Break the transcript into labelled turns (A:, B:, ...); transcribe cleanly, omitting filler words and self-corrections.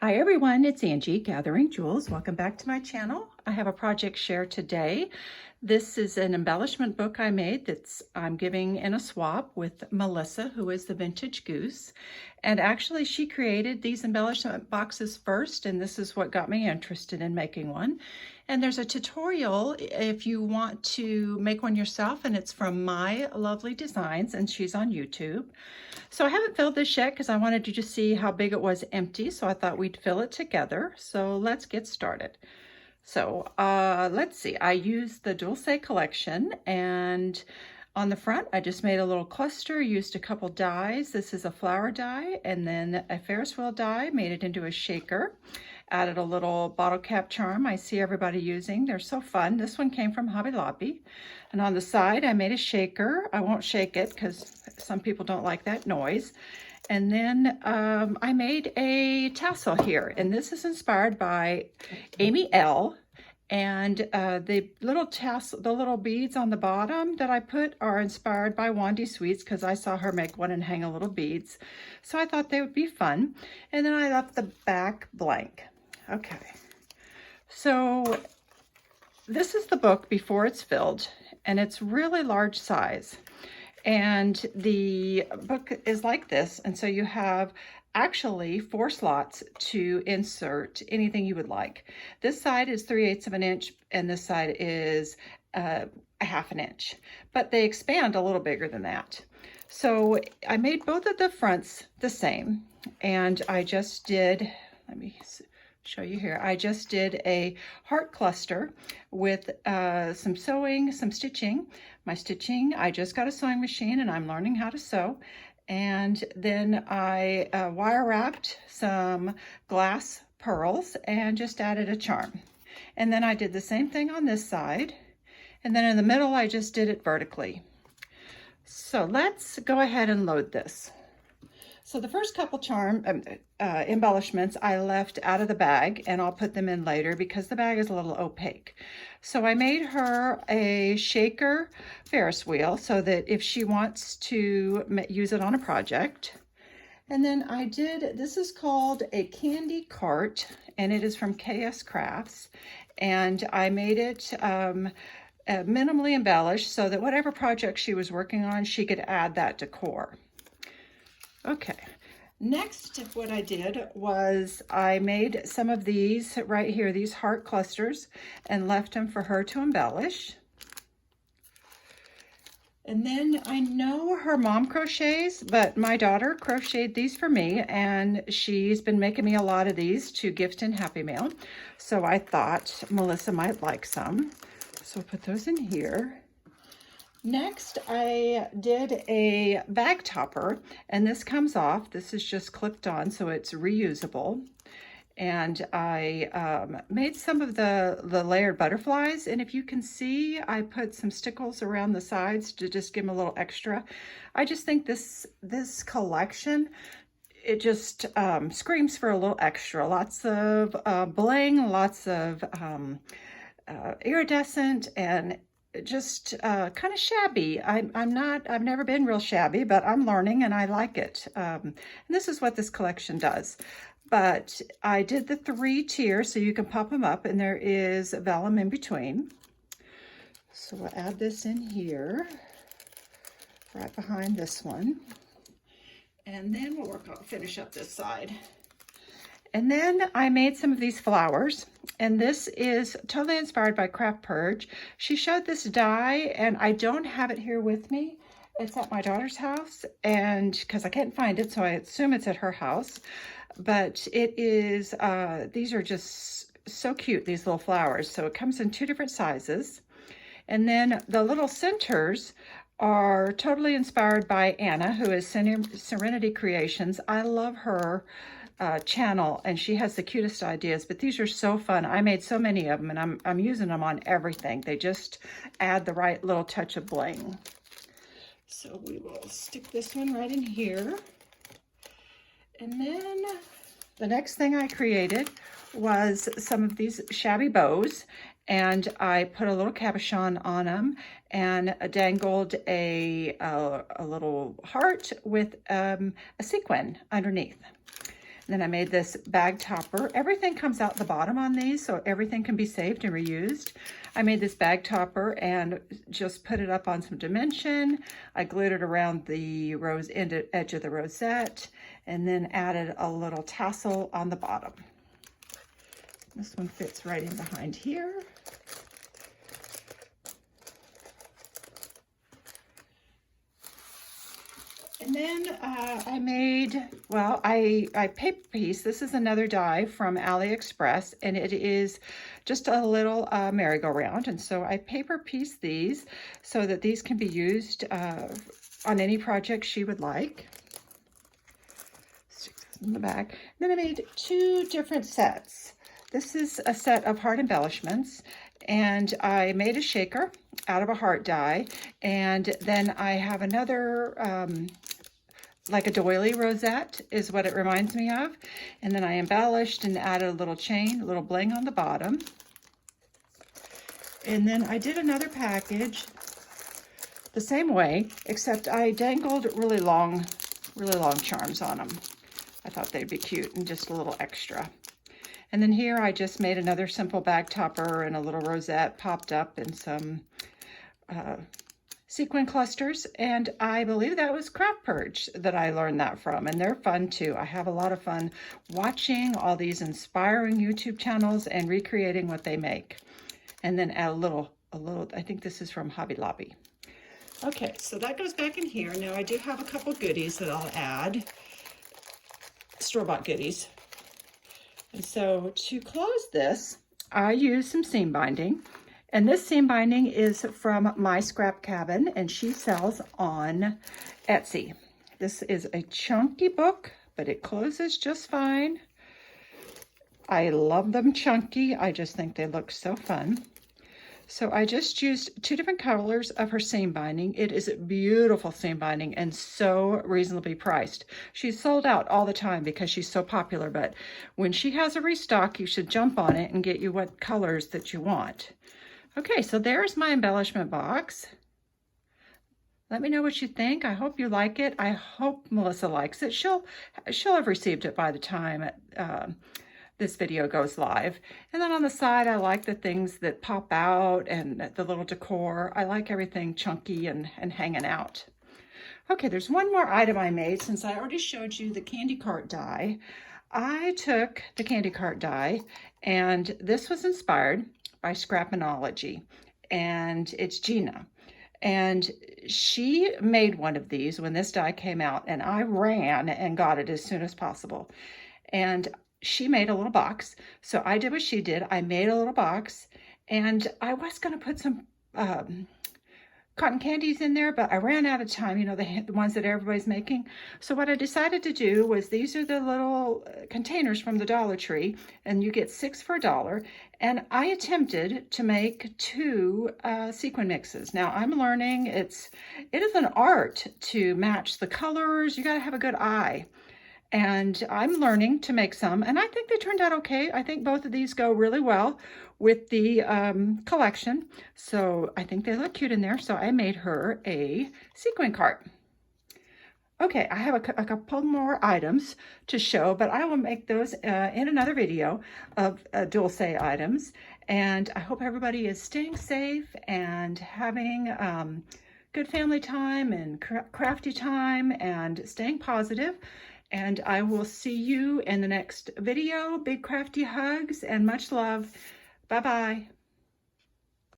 A: Hi everyone, it's Angie Gathering Jewels. Welcome back to my channel. I have a project share today. This is an embellishment book I made I'm giving in a swap with Melissa, who is the Vintage Goose. And actually she created these embellishment boxes first, and this is what got me interested in making one. And there's a tutorial if you want to make one yourself, and it's from Mylovelydesign, and she's on YouTube. So I haven't filled this yet because I wanted you to see how big it was empty, so I thought we'd fill it together. So let's get started. So let's see, I used the Dulce collection, and on the front I just made a little cluster, used a couple dies. This is a flower die and then a Ferris wheel die, made it into a shaker. Added a little bottle cap charm I see everybody using. They're so fun. This one came from Hobby Lobby. And on the side I made a shaker. I won't shake it because some people don't like that noise. And then I made a tassel here, and this is inspired by Amy L. And the little beads on the bottom that I put are inspired by Wandy Sweets because I saw her make one and hang a little beads. So I thought they would be fun. And then I left the back blank. Okay, so this is the book before it's filled, and it's really large size. And the book is like this, and so you have actually 4 slots to insert anything you would like. This side is 3/8 of an inch, and this side is a 1/2 an inch, but they expand a little bigger than that. So I made both of the fronts the same, and I just did, let me show you here. I just did a heart cluster with some sewing, some stitching. My stitching, I just got a sewing machine and I'm learning how to sew. And then I wire wrapped some glass pearls and just added a charm. And then I did the same thing on this side. And then in the middle, I just did it vertically. So let's go ahead and load this. So the first couple embellishments I left out of the bag, and I'll put them in later because the bag is a little opaque. So I made her a shaker Ferris wheel so that if she wants to use it on a project. And then I did, this is called a candy cart, and it is from KS Crafts. And I made it minimally embellished so that whatever project she was working on, she could add that decor. Okay, next what I did was I made some of these right here, these heart clusters, and left them for her to embellish. And then I know her mom crochets, but my daughter crocheted these for me, and she's been making me a lot of these to gift in Happy Mail. So I thought Melissa might like some. So I'll put those in here. Next, I did a bag topper, and this comes off. This is just clipped on, so it's reusable. And I made some of the layered butterflies, and if you can see, I put some stickles around the sides to just give them a little extra. I just think this collection, it just screams for a little extra. Lots of bling, lots of iridescent, and just kind of shabby. I've never been real shabby, but I'm learning and I like it. And this is what this collection does. But I did the 3 tiers so you can pop them up, and there is vellum in between. So we'll add this in here, right behind this one. And then we'll finish up this side. And then I made some of these flowers, and this is totally inspired by Craft Purge. She showed this die, and I don't have it here with me. It's at my daughter's house, and because I can't find it, so I assume it's at her house. But it is, these are just so cute, these little flowers. So it comes in 2 different sizes. And then the little centers are totally inspired by Anna, who is Serenity Creations. I love her channel, and she has the cutest ideas, but these are so fun. I made so many of them, and I'm using them on everything. They just add the right little touch of bling. So we will stick this one right in here. And then the next thing I created was some of these shabby bows, and I put a little cabochon on them and dangled a little heart with a sequin underneath. then I made this bag topper. Everything comes out the bottom on these, so everything can be saved and reused. I made this bag topper and just put it up on some dimension. I glued it around the edge of the rosette, and then added a little tassel on the bottom. This one fits right in behind here. And then I made, well, I paper piece. This is another die from AliExpress, and it is just a little merry-go-round. And so I paper piece these so that these can be used on any project she would like. Stick this in the back. And then I made 2 different sets. This is a set of heart embellishments, and I made a shaker out of a heart die, and then I have another like a doily rosette is what it reminds me of, and then I embellished and added a little chain, a little bling on the bottom. And then I did another package the same way, except I dangled really long charms on them. I thought they'd be cute and just a little extra. And then here I just made another simple bag topper and a little rosette popped up and some sequin clusters. And I believe that was Craft Purge that I learned that from. And they're fun too. I have a lot of fun watching all these inspiring YouTube channels and recreating what they make. And then add a little, I think this is from Hobby Lobby. Okay, so that goes back in here. Now I do have a couple goodies that I'll add, store-bought goodies. And so to close this, I use some seam binding. And this seam binding is from My Scrap Cabin, and she sells on Etsy. This is a chunky book, but it closes just fine. I love them chunky. I just think they look so fun. So I just used 2 different colors of her seam binding. It is a beautiful seam binding and so reasonably priced. She's sold out all the time because she's so popular, but when she has a restock, you should jump on it and get you what colors that you want. Okay, so there's my embellishment box. Let me know what you think. I hope you like it. I hope Melissa likes it. She'll have received it by the time this video goes live. And then on the side, I like the things that pop out and the little decor. I like everything chunky and hanging out. Okay, there's one more item I made since I already showed you the candy cart die. I took the candy cart die, and this was inspired by Scrapinology, and it's Gina. And she made one of these when this die came out, and I ran and got it as soon as possible. And she made a little box. So I did what she did. I made a little box, and I was going to put some cotton candies in there, but I ran out of time, you know, the ones that everybody's making. So what I decided to do was, these are the little containers from the Dollar Tree, and you get 6 for $1. And I attempted to make 2 sequin mixes. Now I'm learning it is an art to match the colors. You got to have a good eye. And I'm learning to make some, and I think they turned out okay. I think both of these go really well with the collection. So I think they look cute in there. So I made her a sequin cart. Okay, I have a couple more items to show, but I will make those in another video of Dulce items. And I hope everybody is staying safe and having good family time and crafty time and staying positive. And I will see you in the next video. Big crafty hugs and much love. Bye-bye.